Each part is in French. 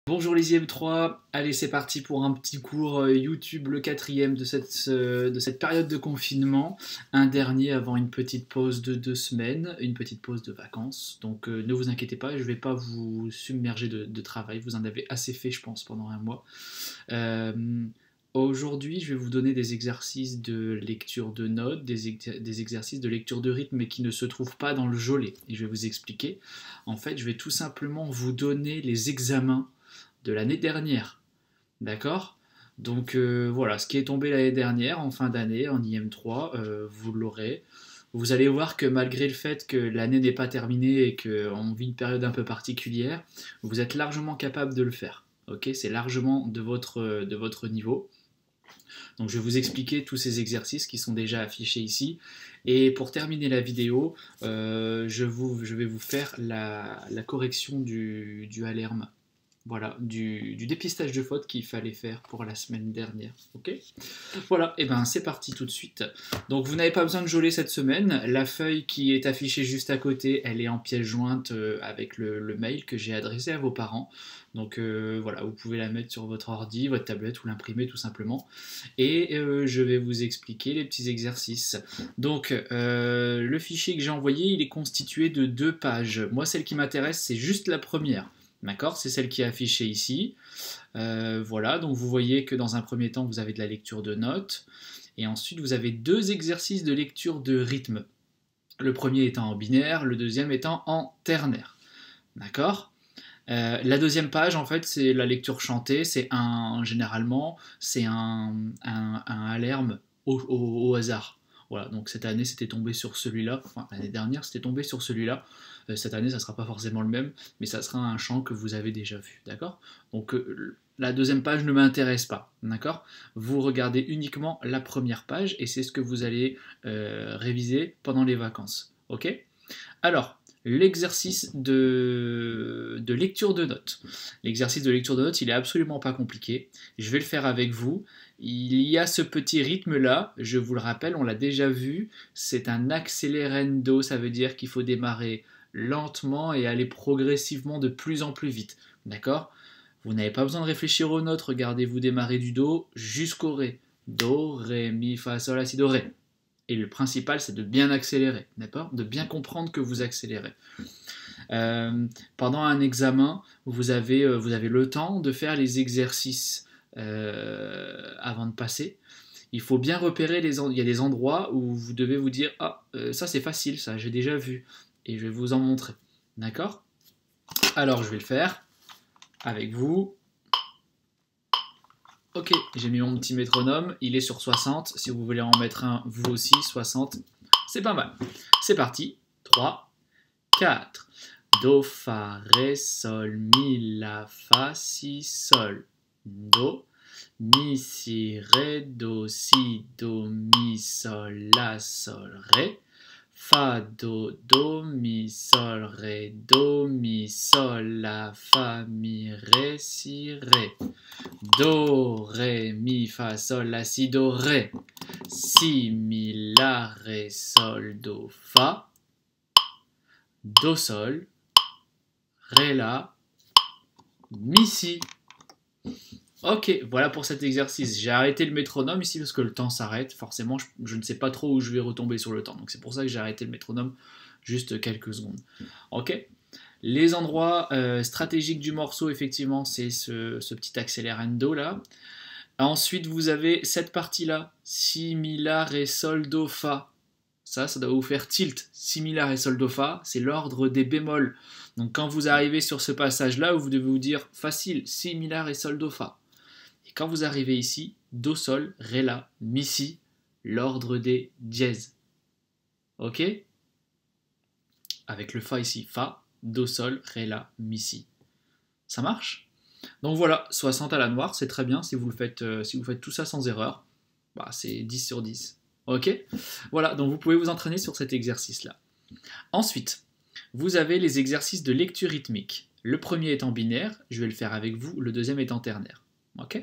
Bonjour les IM3, allez c'est parti pour un petit cours YouTube, le quatrième de cette période de confinement, un dernier avant une petite pause de 2 semaines, une petite pause de vacances, donc ne vous inquiétez pas, je ne vais pas vous submerger de travail, vous en avez assez fait je pense pendant un mois. Euh, Aujourd'hui je vais vous donner des exercices de lecture de notes, des exercices de lecture de rythme mais qui ne se trouvent pas dans le Jolet, et je vais vous expliquer. En fait je vais tout simplement vous donner les examens de l'année dernière. D'accord. Donc voilà, ce qui est tombé l'année dernière, en fin d'année, en IM3, vous l'aurez. Vous allez voir que malgré le fait que l'année n'est pas terminée et qu'on vit une période un peu particulière, vous êtes largement capable de le faire. Ok, c'est largement de votre niveau. Donc je vais vous expliquer tous ces exercices qui sont déjà affichés ici. Et pour terminer la vidéo, je vais vous faire la correction du alerme. Voilà, du dépistage de fautes qu'il fallait faire pour la semaine dernière. Ok. Voilà, et ben c'est parti tout de suite. Donc vous n'avez pas besoin de geler cette semaine. La feuille qui est affichée juste à côté, elle est en pièce jointe avec le mail que j'ai adressé à vos parents. Donc voilà, vous pouvez la mettre sur votre ordi, votre tablette ou l'imprimer tout simplement. Et je vais vous expliquer les petits exercices. Donc le fichier que j'ai envoyé, il est constitué de 2 pages. Moi, celle qui m'intéresse, c'est juste la première. D'accord, c'est celle qui est affichée ici. Voilà, donc vous voyez que dans un premier temps, vous avez de la lecture de notes. Et ensuite, vous avez 2 exercices de lecture de rythme. Le premier étant en binaire, le deuxième étant en ternaire. D'accord. La deuxième page, en fait, c'est la lecture chantée. Généralement, c'est un alerme au hasard. Voilà, donc cette année, c'était tombé sur celui-là. Enfin, l'année dernière, c'était tombé sur celui-là. Cette année, ça ne sera pas forcément le même, mais ça sera un chant que vous avez déjà vu. D'accord. Donc, la deuxième page ne m'intéresse pas. D'accord. Vous regardez uniquement la première page et c'est ce que vous allez réviser pendant les vacances. Ok. Alors, l'exercice de lecture de notes. L'exercice de lecture de notes, il est absolument pas compliqué. Je vais le faire avec vous. Il y a ce petit rythme-là, je vous le rappelle, on l'a déjà vu. C'est un accelerando, ça veut dire qu'il faut démarrer lentement et aller progressivement de plus en plus vite. D'accord. Vous n'avez pas besoin de réfléchir aux notes, regardez-vous démarrer du Do jusqu'au Ré. Do, Ré, Mi, Fa, Sol, La, Si, Do, Ré. Et le principal, c'est de bien accélérer, d'accord? De bien comprendre que vous accélérez. Pendant un examen, vous avez le temps de faire les exercices avant de passer. Il faut bien repérer il y a des endroits où vous devez vous dire ah ça c'est facile, ça j'ai déjà vu et je vais vous en montrer, d'accord? Alors je vais le faire avec vous. Ok, j'ai mis mon petit métronome, il est sur 60. Si vous voulez en mettre un, vous aussi, 60. C'est pas mal. C'est parti. 3, 4. Do, Fa, Ré, Sol, Mi, La, Fa, Si, Sol. Do. Mi, Si, Ré, Do, Si, Do, Mi, Sol, La, Sol, Ré. Fa, Do, Do, Mi, Sol, Ré, Do, Mi, Sol, La, Fa, Mi, Ré, Si, Ré. Do, Ré, Mi, Fa, Sol, La, Si, Do, Ré. Si, Mi, La, Ré, Sol, Do, Fa. Do, Sol. Ré, La. Mi, Si. Ok, voilà pour cet exercice. J'ai arrêté le métronome ici parce que le temps s'arrête. Forcément, je ne sais pas trop où je vais retomber sur le temps. Donc c'est pour ça que j'ai arrêté le métronome juste quelques secondes. Ok. Les endroits stratégiques du morceau, effectivement, c'est ce petit accélérando là. Ensuite, vous avez cette partie-là, Si, Mi, La, Ré, Sol, Do, Fa. Ça doit vous faire tilt. Si, Mi, La, Ré, Sol, Do, Fa, c'est l'ordre des bémols. Donc quand vous arrivez sur ce passage-là, vous devez vous dire facile, Si, Mi, La, Ré, Sol, Do, Fa. Et quand vous arrivez ici, Do, Sol, Ré, La, Mi, Si, l'ordre des dièses. Ok? Avec le Fa ici, Fa, Do, Sol, Ré, La, Mi, Si. Ça marche? Donc voilà, 60 à la noire, c'est très bien si vous faites tout ça sans erreur. Bah, c'est 10 sur 10. Ok. Voilà, donc vous pouvez vous entraîner sur cet exercice-là. Ensuite, vous avez les exercices de lecture rythmique. Le premier est en binaire, je vais le faire avec vous, le deuxième est en ternaire. Ok.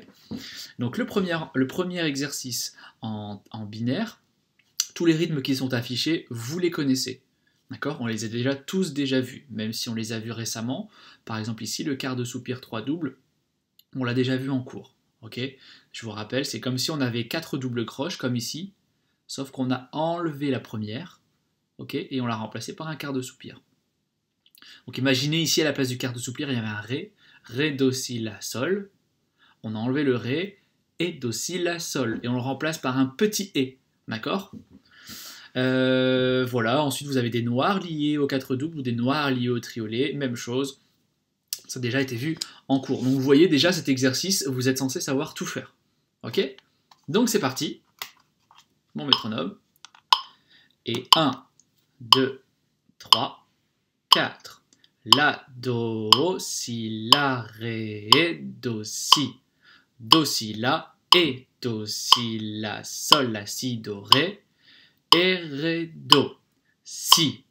Donc le premier exercice en binaire, tous les rythmes qui sont affichés, vous les connaissez. D'accord. On les a tous déjà vus, même si on les a vus récemment. Par exemple ici, le quart de soupir 3 doubles, on l'a déjà vu en cours. Ok, je vous rappelle, c'est comme si on avait 4 doubles croches, comme ici, sauf qu'on a enlevé la première, ok, et on l'a remplacée par un quart de soupir. Donc imaginez ici à la place du quart de soupir, il y avait un ré, do, si, la, sol. On a enlevé le ré, et, do, si, la, sol, et on le remplace par un petit et, d'accord. Voilà, ensuite vous avez des noirs liés aux 4 doubles ou des noirs liés au triolet, même chose, ça a déjà été vu en cours. Donc vous voyez déjà cet exercice, vous êtes censé savoir tout faire. Ok? Donc c'est parti, mon métronome, et 1, 2, 3, 4, la, do, si, la, ré, do, si, la, et, do, si, la, sol, la, si, do, ré, et, ré, do, si,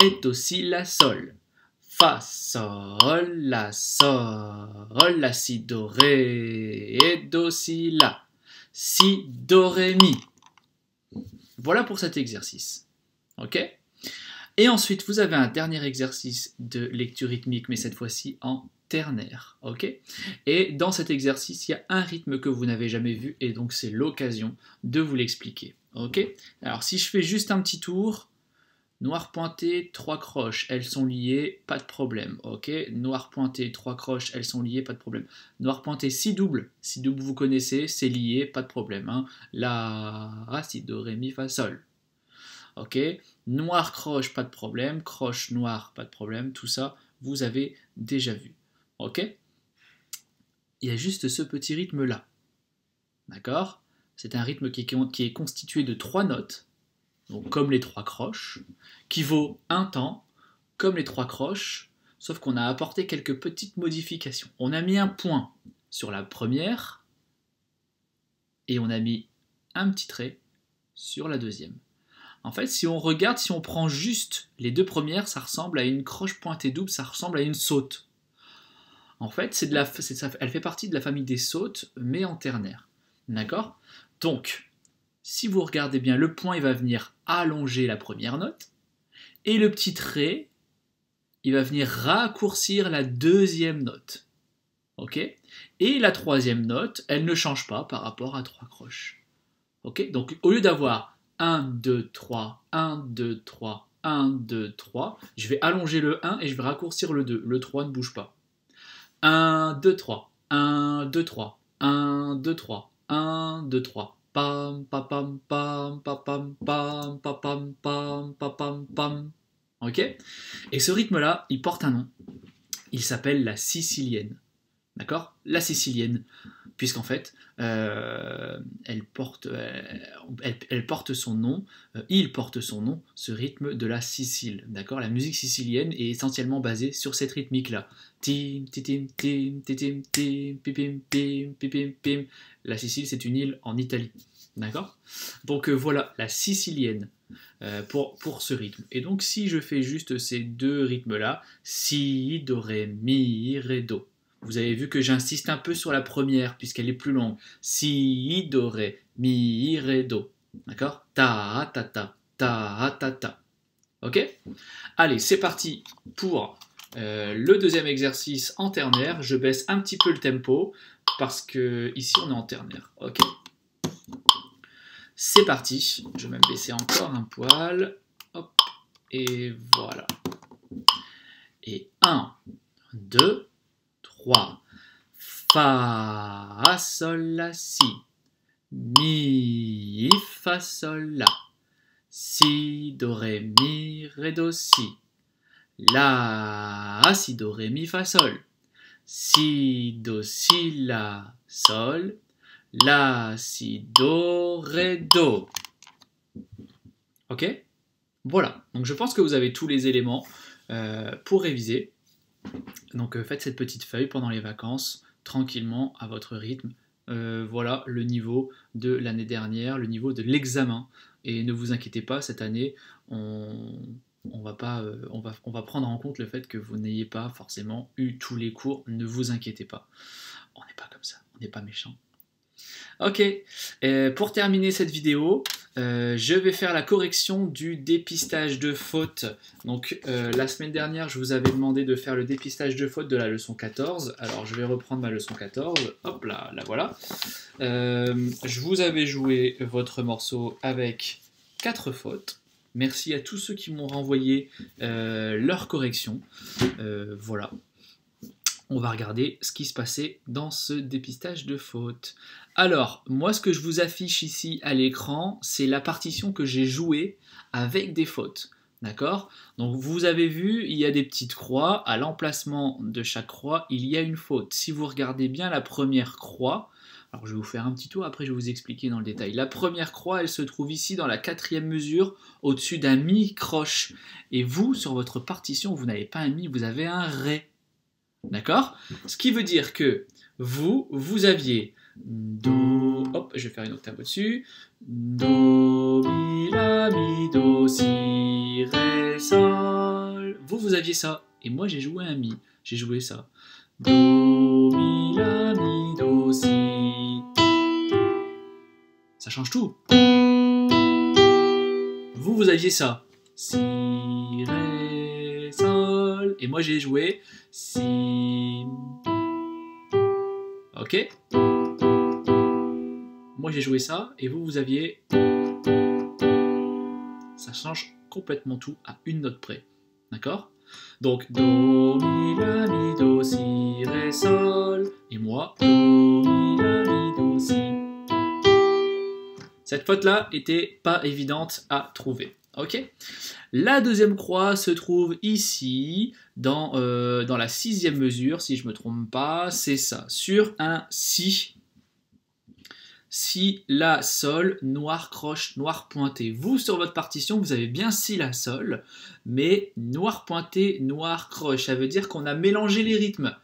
et, do, si, la, sol, fa, sol, la, si, do, ré, et, do, si, do, ré, mi. Voilà pour cet exercice. Ok? Et ensuite, vous avez un dernier exercice de lecture rythmique, mais cette fois-ci en ternaire. Ok? Et dans cet exercice, il y a un rythme que vous n'avez jamais vu, et donc c'est l'occasion de vous l'expliquer. Ok? Alors, si je fais juste un petit tour, noir pointé, 3 croches, elles sont liées, pas de problème. Ok? Noir pointé, 3 croches, elles sont liées, pas de problème. Noir pointé, 6 doubles, vous connaissez, c'est lié, pas de problème. Hein. La, si, do, ré, mi, fa, sol. Ok, noir croche, pas de problème, croche noir, pas de problème, tout ça, vous avez déjà vu. Ok, il y a juste ce petit rythme là. D'accord? C'est un rythme qui est constitué de 3 notes, donc comme les 3 croches, qui vaut un temps, comme les 3 croches, sauf qu'on a apporté quelques petites modifications. On a mis un point sur la première, et on a mis un petit trait sur la deuxième. En fait, si on regarde, si on prend juste les deux premières, ça ressemble à une croche pointée double, ça ressemble à une saute. En fait, elle fait partie de la famille des sautes, mais en ternaire. D'accord? Donc, si vous regardez bien, le point, il va venir allonger la première note, et le petit trait, il va venir raccourcir la deuxième note. Ok? Et la troisième note, elle ne change pas par rapport à 3 croches. Ok? Donc, au lieu d'avoir 1, 2, 3, 1, 2, 3, 1, 2, 3. Je vais allonger le 1 et je vais raccourcir le 2. Le 3 ne bouge pas. 1, 2, 3, 1, 2, 3, 1, 2, 3, 1, 2, 3. Pam, pam, pam, pam, pam, pam, pam, pam, pam, pam, pam, pam. Ok? Et ce rythme-là, il porte un nom. Il s'appelle la sicilienne. D'accord? La sicilienne. Puisqu'en fait, elle porte son nom, il porte son nom, ce rythme de la Sicile. D'accord? La musique sicilienne est essentiellement basée sur cette rythmique-là. Tim, titim, tim, titim, tim, pipim, pim, pipim, pim. La Sicile, c'est une île en Italie. D'accord? Donc voilà, la sicilienne pour ce rythme. Et donc si je fais juste ces deux rythmes-là, si, do, ré, mi, ré, do. Vous avez vu que j'insiste un peu sur la première, puisqu'elle est plus longue. Si, do, ré, mi, ré, do. D'accord? Ta, ta, ta, ta, ta, ta. Ok? Allez, c'est parti pour le deuxième exercice en ternaire. Je baisse un petit peu le tempo, parce que ici on est en ternaire. Ok? C'est parti. Je vais même baisser encore un poil. Hop. Et voilà. Et 1, 2, 3, fa, sol, la, si, mi, fa, sol, la, si, do, ré, mi, ré, do, si, la, si, do, ré, mi, fa, sol, si, do, si, la, sol, la, si, do, ré, do. Ok? Voilà, donc je pense que vous avez tous les éléments pour réviser. Donc faites cette petite feuille pendant les vacances, tranquillement, à votre rythme. Voilà le niveau de l'année dernière, le niveau de l'examen. Et ne vous inquiétez pas, cette année, on va prendre en compte le fait que vous n'ayez pas forcément eu tous les cours. Ne vous inquiétez pas. On n'est pas comme ça, on n'est pas méchant. Ok, pour terminer cette vidéo, je vais faire la correction du dépistage de fautes. Donc la semaine dernière, je vous avais demandé de faire le dépistage de fautes de la leçon 14. Alors je vais reprendre ma leçon 14. Hop là, la voilà. Je vous avais joué votre morceau avec 4 fautes. Merci à tous ceux qui m'ont renvoyé leur correction. Voilà. On va regarder ce qui se passait dans ce dépistage de fautes. Alors, moi, ce que je vous affiche ici à l'écran, c'est la partition que j'ai jouée avec des fautes. D'accord? Donc, vous avez vu, il y a des petites croix. À l'emplacement de chaque croix, il y a une faute. Si vous regardez bien la première croix, alors je vais vous faire un petit tour, après je vais vous expliquer dans le détail. La première croix, elle se trouve ici dans la 4e mesure, au-dessus d'un mi-croche. Et vous, sur votre partition, vous n'avez pas un mi, vous avez un ré. D'accord? Ce qui veut dire que vous aviez Do, hop, je vais faire une octave au-dessus, Do, Mi, La, Mi, Do, Si, Ré, Sol. Vous aviez ça, et moi j'ai joué un Mi, j'ai joué ça. Do, Mi, La, Mi, Do, Si. Ça change tout. Vous aviez ça. Si, Ré, Sol. Et moi j'ai joué Si. Ok? Moi j'ai joué ça, et vous aviez... Ça change complètement tout à une note près. D'accord? Donc, Do, Mi, La, Mi, Do, Si, Ré, Sol. Et moi, Do, Mi, La, Mi, Do, Si. Cette faute-là était pas évidente à trouver. Ok? La deuxième croix se trouve ici, dans la 6e mesure, si je ne me trompe pas, c'est ça, sur un Si. Si, La, Sol, noir, croche, noir pointé. Vous, sur votre partition, vous avez bien Si, La, Sol, mais noir pointé, noir, croche. Ça veut dire qu'on a mélangé les rythmes.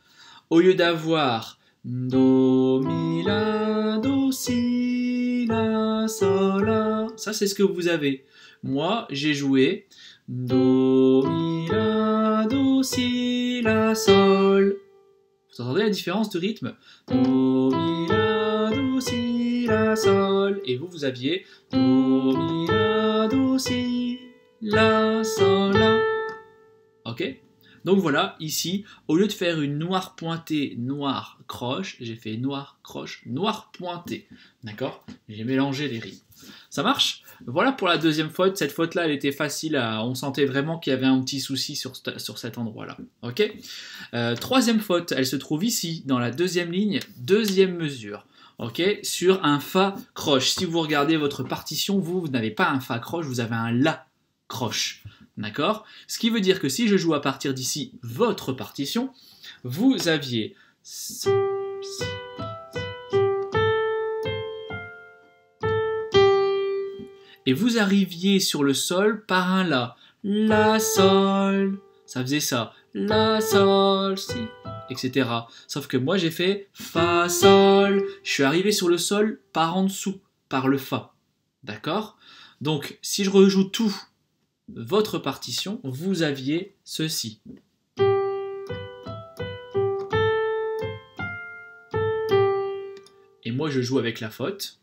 Au lieu d'avoir Do, Mi, La, Do, Si, La, Sol, La. Ça, c'est ce que vous avez. Moi, j'ai joué Do, Mi, La, Do, Si, La, Sol. Vous entendez la différence de rythme? Do, Mi, La, Do, Si, La, Sol. Et vous aviez Do, Mi, La, Do, Si, La, Sol, La. Ok? Donc voilà, ici, au lieu de faire une noire pointée, noir croche, j'ai fait noir croche, noir pointé. D'accord? J'ai mélangé les rythmes. Ça marche? Voilà pour la deuxième faute. Cette faute-là, elle était facile. On sentait vraiment qu'il y avait un petit souci sur cet endroit-là. Ok? Troisième faute, elle se trouve ici, dans la 2e ligne, 2e mesure. Ok? Sur un Fa croche. Si vous regardez votre partition, vous n'avez pas un Fa croche, vous avez un La croche. D'accord? Ce qui veut dire que si je joue à partir d'ici votre partition, vous aviez et vous arriviez sur le Sol par un La. La, Sol. Ça faisait ça. La, Sol, Si, etc. Sauf que moi j'ai fait Fa, Sol. Je suis arrivé sur le Sol par en dessous, par le Fa. D'accord? Donc si je rejoue tout votre partition, vous aviez ceci. Et moi je joue avec la faute.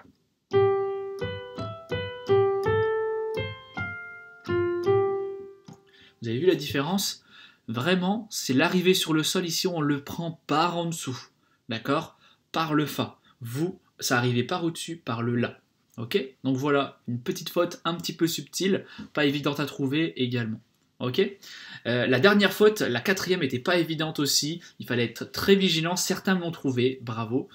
Vous avez vu la différence? Vraiment, c'est l'arrivée sur le Sol. Ici, on le prend par en dessous. D'accord? Par le Fa. Vous, ça arrivait par au-dessus, par le La. Ok? Donc voilà, une petite faute un petit peu subtile, pas évidente à trouver également. Ok? La dernière faute, la 4e, n'était pas évidente aussi. Il fallait être très vigilant. Certains m'ont trouvé, bravo.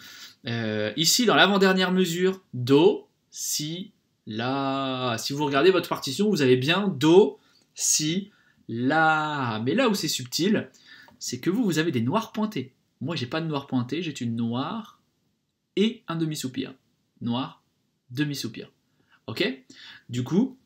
Ici, dans l'avant-dernière mesure, Do, Si, La. Si vous regardez votre partition, vous avez bien Do, Si, La. Mais là où c'est subtil, c'est que vous avez des noirs pointés. Moi, j'ai pas de noir pointé, j'ai une noire et un demi-soupir. Noir, demi-soupir. Ok? Du coup,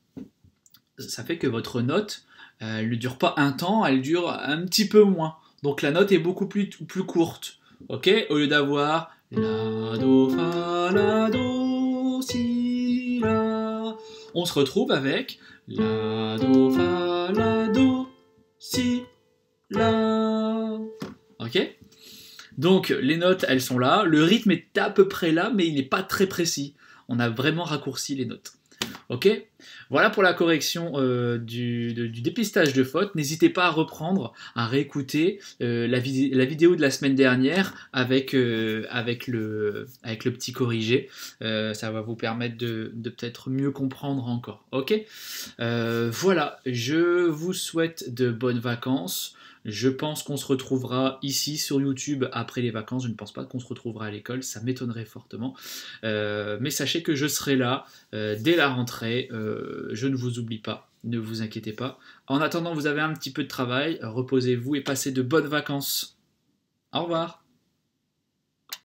ça fait que votre note, elle ne dure pas un temps, elle dure un petit peu moins. Donc la note est beaucoup plus courte. Ok? Au lieu d'avoir La, Do, Fa, La, Do, Si, La, on se retrouve avec La, Do, Fa, La, Do, Si, La. Ok? Donc les notes, elles sont là. Le rythme est à peu près là, mais il n'est pas très précis. On a vraiment raccourci les notes. Ok, voilà pour la correction du dépistage de fautes. N'hésitez pas à reprendre, à réécouter la vidéo de la semaine dernière avec le petit corrigé. Ça va vous permettre de peut-être mieux comprendre encore. Ok, voilà, je vous souhaite de bonnes vacances. Je pense qu'on se retrouvera ici sur YouTube après les vacances. Je ne pense pas qu'on se retrouvera à l'école, ça m'étonnerait fortement. Mais sachez que je serai là dès la rentrée. Je ne vous oublie pas, ne vous inquiétez pas. En attendant, vous avez un petit peu de travail. Reposez-vous et passez de bonnes vacances. Au revoir.